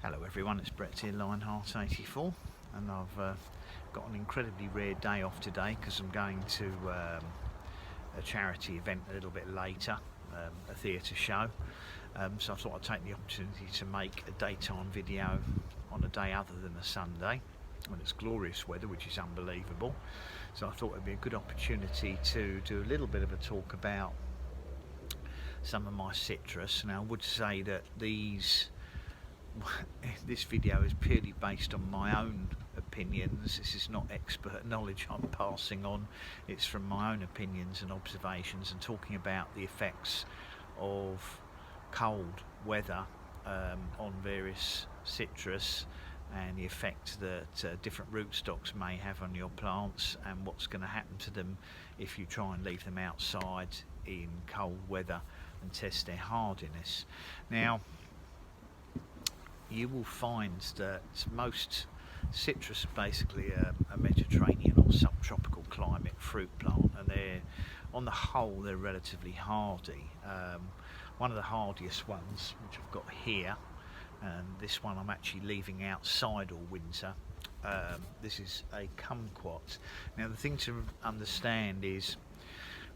Hello everyone, it's Brett here, Lionheart84, and I've got an incredibly rare day off today because I'm going to a charity event a little bit later, a theatre show. So I thought I'd take the opportunity to make a daytime video on a day other than a Sunday, when it's glorious weather, which is unbelievable. So I thought it'd be a good opportunity to do a little bit of a talk about some of my citrus. Now I would say that this video is purely based on my own opinions. This is not expert knowledge I'm passing on. It's from my own opinions and observations, and talking about the effects of cold weather on various citrus, and the effect that different rootstocks may have on your plants, and what's going to happen to them if you try and leave them outside in cold weather and test their hardiness. Now, you will find that most citrus are basically a Mediterranean or subtropical climate fruit plant, and on the whole they're relatively hardy. One of the hardiest ones, which I've got here, and this one I'm actually leaving outside all winter, this is a kumquat. Now the thing to understand is,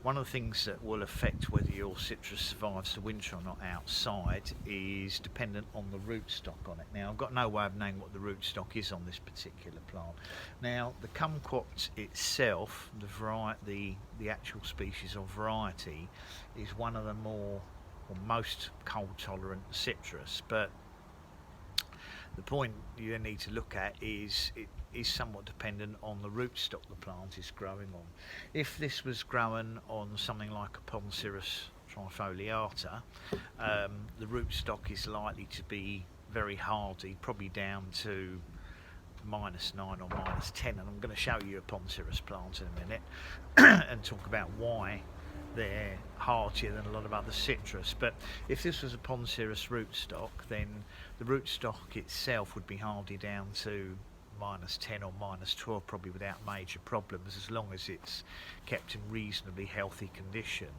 one of the things that will affect whether your citrus survives the winter or not outside is dependent on the rootstock on it. Now I've got no way of knowing what the rootstock is on this particular plant. Now the kumquat itself, the actual species or variety, is one of the more or most cold tolerant citrus, but the point you then need to look at is it is somewhat dependent on the rootstock the plant is growing on. If this was growing on something like a Poncirus trifoliata, the rootstock is likely to be very hardy, probably down to -9 or -10, and I'm going to show you a Poncirus plant in a minute and talk about why they're hardier than a lot of other citrus. But if this was a Poncirus rootstock, then the rootstock itself would be hardy down to -10 or -12, probably without major problems, as long as it's kept in reasonably healthy condition,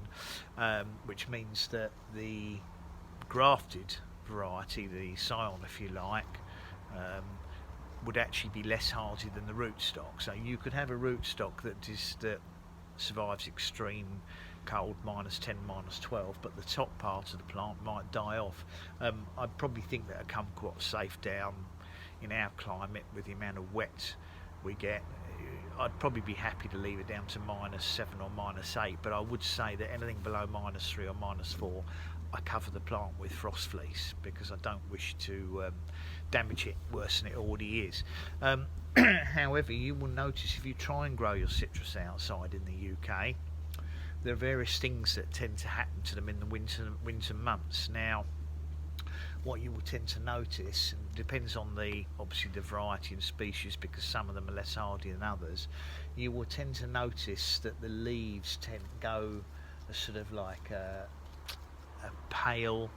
which means that the grafted variety, the scion if you like, would actually be less hardy than the rootstock. So you could have a rootstock that survives extreme cold, -10, -12, but the top part of the plant might die off. I'd probably think that a kumquat's safe down in our climate with the amount of wet we get. I'd probably be happy to leave it down to -7 or -8, but I would say that anything below -3 or -4, I cover the plant with frost fleece, because I don't wish to damage it worse than it already is. However, you will notice if you try and grow your citrus outside in the UK, there are various things that tend to happen to them in the winter months. Now, what you will tend to notice, and depends on obviously the variety and species, because some of them are less hardy than others, you will tend to notice that the leaves tend to go a sort of like a pale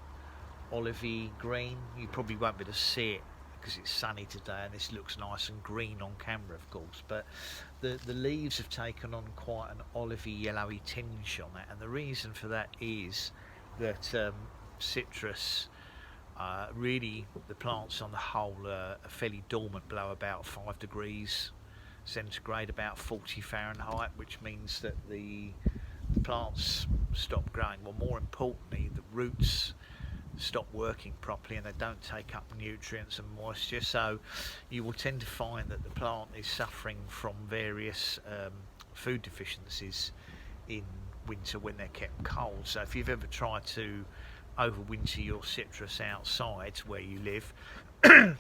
olivey green. You probably won't be able to see it because it's sunny today and this looks nice and green on camera, of course, but the leaves have taken on quite an olivey yellowy tinge on that, and the reason for that is that citrus, really the plants on the whole are fairly dormant below about 5 degrees centigrade, about 40 Fahrenheit, which means that the plants stop growing. Well, more importantly, the roots stop working properly and they don't take up nutrients and moisture, so you will tend to find that the plant is suffering from various food deficiencies in winter when they're kept cold. So if you've ever tried to overwinter your citrus outside where you live,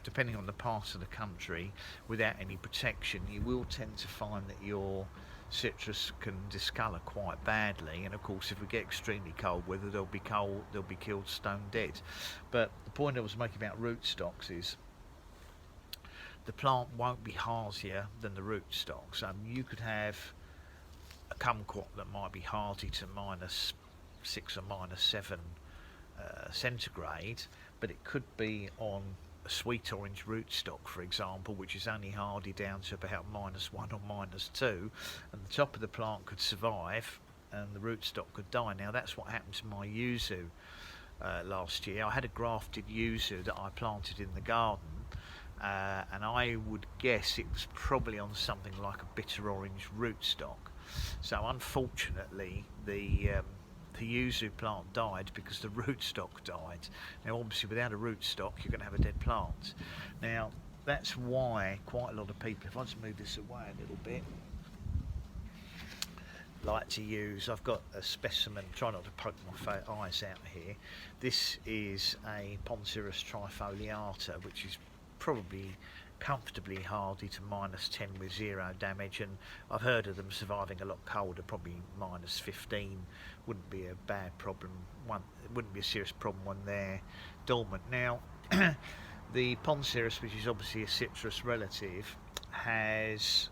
depending on the part of the country, without any protection, you will tend to find that your citrus can discolour quite badly, and of course if we get extremely cold weather they'll be killed stone dead. But the point I was making about rootstocks is the plant won't be hardier than the rootstocks. You could have a kumquat that might be hardy to -6 or -7 centigrade, but it could be on a sweet orange rootstock, for example, which is only hardy down to about -1 or -2, and the top of the plant could survive and the rootstock could die. Now that's what happened to my yuzu last year. I had a grafted yuzu that I planted in the garden, and I would guess it was probably on something like a bitter orange rootstock. So unfortunately, the yuzu plant died because the rootstock died. Now, obviously, without a rootstock, you're going to have a dead plant. Now, that's why quite a lot of people, if I just move this away a little bit, like to use, I've got a specimen, try not to poke my eyes out here. This is a Poncirus trifoliata, which is probably comfortably hardy to -10 with 0 damage, and I've heard of them surviving a lot colder, probably -15 wouldn't be a bad problem. It wouldn't be a serious problem when they're dormant. Now, the Poncirus, which is obviously a citrus relative, has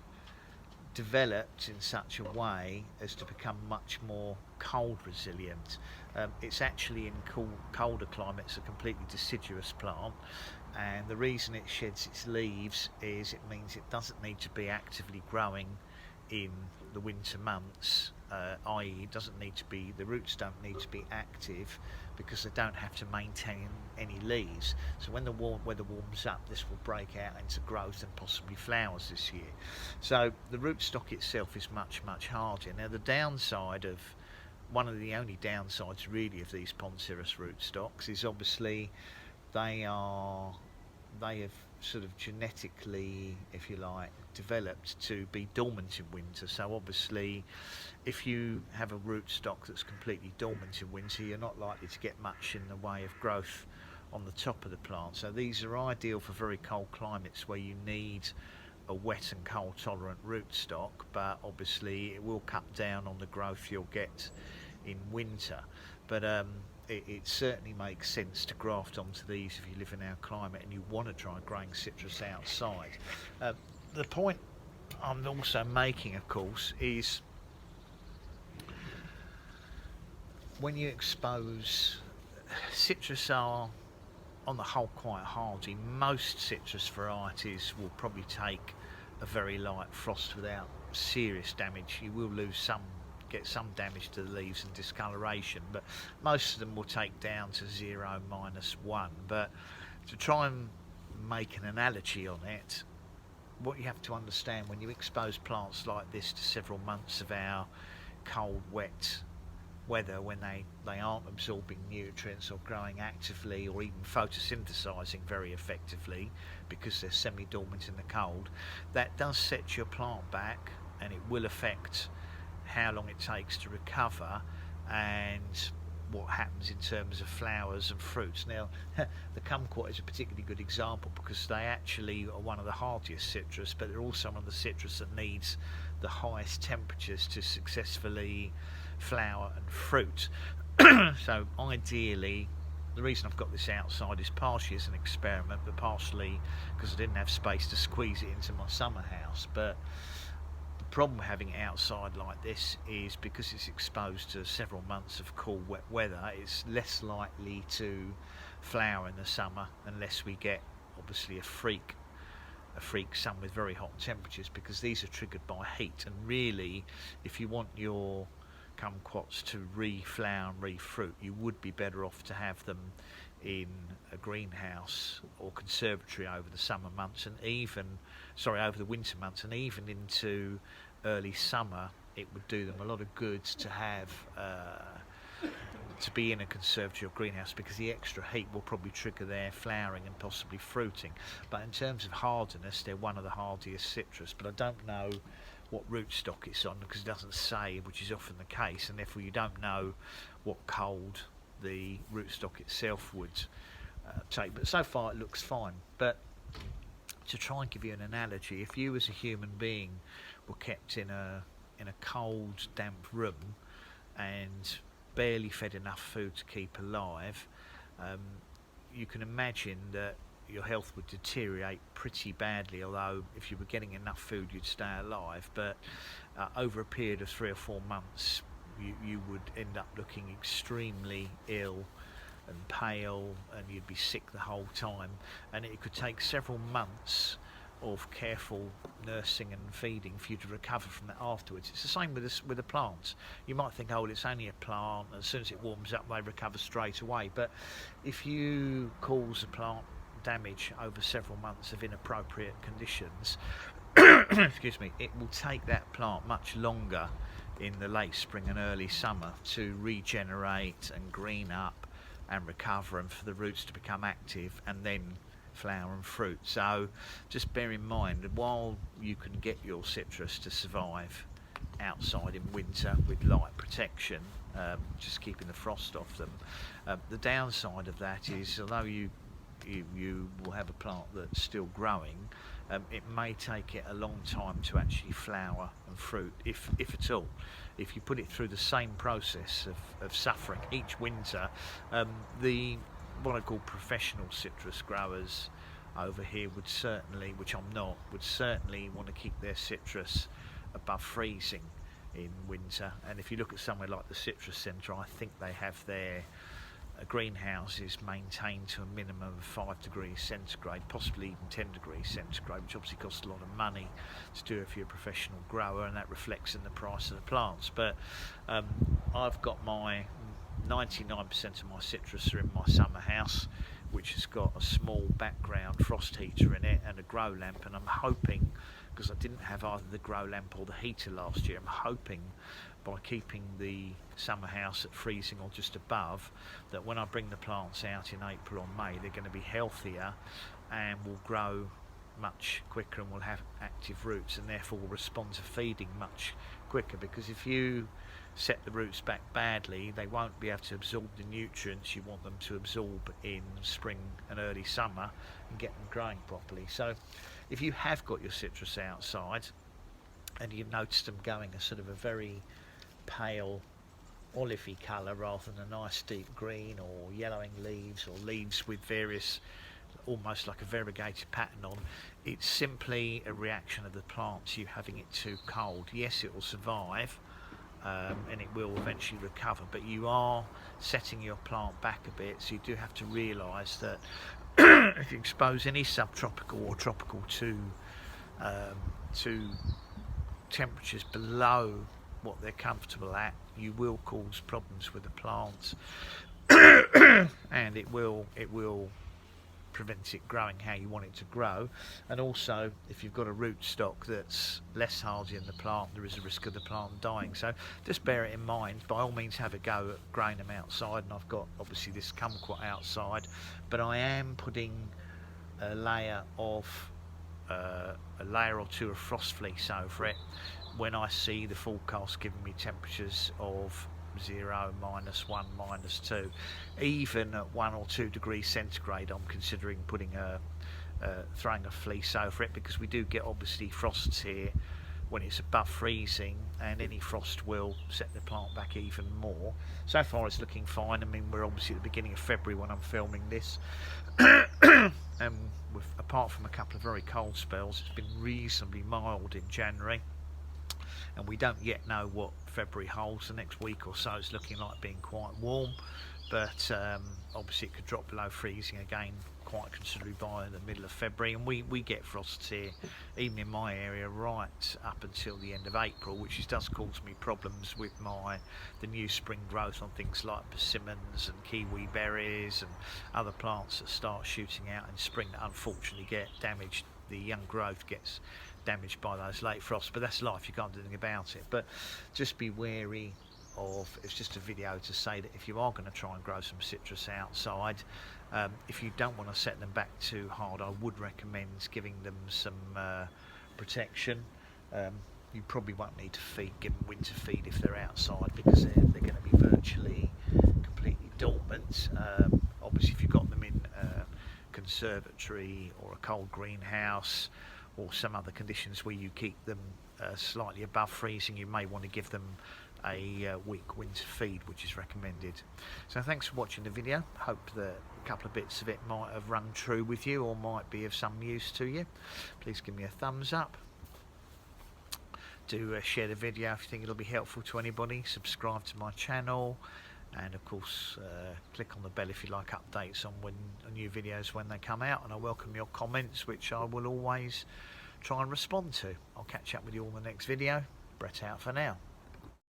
developed in such a way as to become much more cold resilient. It's actually in colder climates a completely deciduous plant, and the reason it sheds its leaves is it means it doesn't need to be actively growing in the winter months, i.e. it doesn't need to be, the roots don't need to be active because they don't have to maintain any leaves. So when the weather warms up, this will break out into growth and possibly flowers this year. So the rootstock itself is much, much harder. Now the downside of, one of the only downsides really of these Poncirus rootstocks is obviously they have sort of genetically, if you like, developed to be dormant in winter. So obviously if you have a rootstock that's completely dormant in winter, you're not likely to get much in the way of growth on the top of the plant. So these are ideal for very cold climates where you need a wet and cold tolerant rootstock, but obviously it will cut down on the growth you'll get in winter. But it certainly makes sense to graft onto these if you live in our climate and you want to try growing citrus outside. The point I'm also making, of course, is when you expose, citrus are on the whole quite hardy. Most citrus varieties will probably take a very light frost without serious damage. You will get some damage to the leaves and discoloration, but most of them will take down to 0, -1. But to try and make an analogy on it, what you have to understand when you expose plants like this to several months of our cold, wet weather, when they aren't absorbing nutrients or growing actively or even photosynthesizing very effectively because they're semi-dormant in the cold, that does set your plant back, and it will affect how long it takes to recover and what happens in terms of flowers and fruits. Now, the kumquat is a particularly good example because they actually are one of the hardiest citrus, but they're also one of the citrus that needs the highest temperatures to successfully flower and fruit. So ideally, the reason I've got this outside is partially as an experiment, but partially because I didn't have space to squeeze it into my summer house. But the problem with having it outside like this is because it's exposed to several months of cool, wet weather, it's less likely to flower in the summer unless we get obviously a freak sun with very hot temperatures, because these are triggered by heat. And really, if you want your kumquats to reflower and refruit, you would be better off to have them in a greenhouse or conservatory over the summer months, and over the winter months, and even into early summer. It would do them a lot of good to have to be in a conservatory or greenhouse, because the extra heat will probably trigger their flowering and possibly fruiting. But in terms of hardiness, they're one of the hardiest citrus, but I don't know what rootstock it's on because it doesn't say, which is often the case, and therefore you don't know what cold the rootstock itself would take. But so far it looks fine. But to try and give you an analogy, if you as a human being were kept in a cold, damp room and barely fed enough food to keep alive, you can imagine that your health would deteriorate pretty badly. Although if you were getting enough food you'd stay alive, but over a period of 3 or 4 months you would end up looking extremely ill and pale, and you'd be sick the whole time, and it could take several months of careful nursing and feeding for you to recover from that afterwards. It's the same with the plants. You might think, oh, well, it's only a plant, and as soon as it warms up they recover straight away, but if you cause a plant damage over several months of inappropriate conditions, excuse me, it will take that plant much longer in the late spring and early summer to regenerate and green up and recover, and for the roots to become active and then flower and fruit. So just bear in mind that while you can get your citrus to survive outside in winter with light protection, just keeping the frost off them, the downside of that is, although you will have a plant that's still growing, it may take it a long time to actually flower and fruit, if at all. If you put it through the same process of suffering each winter, what I call professional citrus growers over here would certainly, which I'm not, would certainly want to keep their citrus above freezing in winter. And if you look at somewhere like the Citrus Centre, I think they have their greenhouses maintained to a minimum of 5 degrees centigrade, possibly even 10 degrees centigrade, which obviously costs a lot of money to do if you're a professional grower, and that reflects in the price of the plants. But I've got my 99% of my citrus are in my summer house, which has got a small background frost heater in it and a grow lamp, and I'm hoping, because I didn't have either the grow lamp or the heater last year, I'm hoping by keeping the summer house at freezing or just above, that when I bring the plants out in April or May, they're going to be healthier and will grow much quicker and will have active roots, and therefore will respond to feeding much quicker. Because if you set the roots back badly, they won't be able to absorb the nutrients you want them to absorb in spring and early summer and get them growing properly. So if you have got your citrus outside and you've noticed them going a sort of a very pale olivey colour rather than a nice deep green, or yellowing leaves, or leaves with various, almost like a variegated pattern on, it's simply a reaction of the plants, you having it too cold. Yes, it will survive, and it will eventually recover, but you are setting your plant back a bit, so you do have to realise that if you expose any subtropical or tropical to temperatures below what they're comfortable at, you will cause problems with the plants and it will prevent it growing how you want it to grow. And also, if you've got a rootstock that's less hardy in the plant, there is a risk of the plant dying. So just bear it in mind. By all means, have a go at growing them outside, and I've got obviously this kumquat outside, but I am putting a layer or two of frost fleece over it when I see the forecast giving me temperatures of 0, -1, -2. Even at 1 or 2 degrees centigrade, I'm considering putting throwing a fleece over it, because we do get obviously frosts here when it's above freezing, and any frost will set the plant back even more. So far it's looking fine. I mean, we're obviously at the beginning of February when I'm filming this, and apart from a couple of very cold spells, it's been reasonably mild in January, and we don't yet know what February holds. The next week or so it's looking like being quite warm, but obviously it could drop below freezing again quite considerably by the middle of February, and we get frosts here, even in my area, right up until the end of April, which does cause me problems with the new spring growth on things like persimmons and kiwi berries and other plants that start shooting out in spring that unfortunately get damaged. The young growth gets damaged by those late frosts, but that's life, you can't do anything about it. But just be wary of, it's just a video to say that if you are going to try and grow some citrus outside, if you don't want to set them back too hard, I would recommend giving them some protection. You probably won't need to give them winter feed if they're outside, because they're going to be virtually completely dormant. Obviously if you've got them in a conservatory or a cold greenhouse or some other conditions where you keep them slightly above freezing, you may want to give them a week winter feed, which is recommended. So thanks for watching the video. Hope that a couple of bits of it might have rung true with you or might be of some use to you. Please give me a thumbs up. Do share the video if you think it'll be helpful to anybody. Subscribe to my channel, and of course click on the bell if you like updates on new videos when they come out, and I welcome your comments, which I will always try and respond to. I'll catch up with you all in the next video. Brett out for now.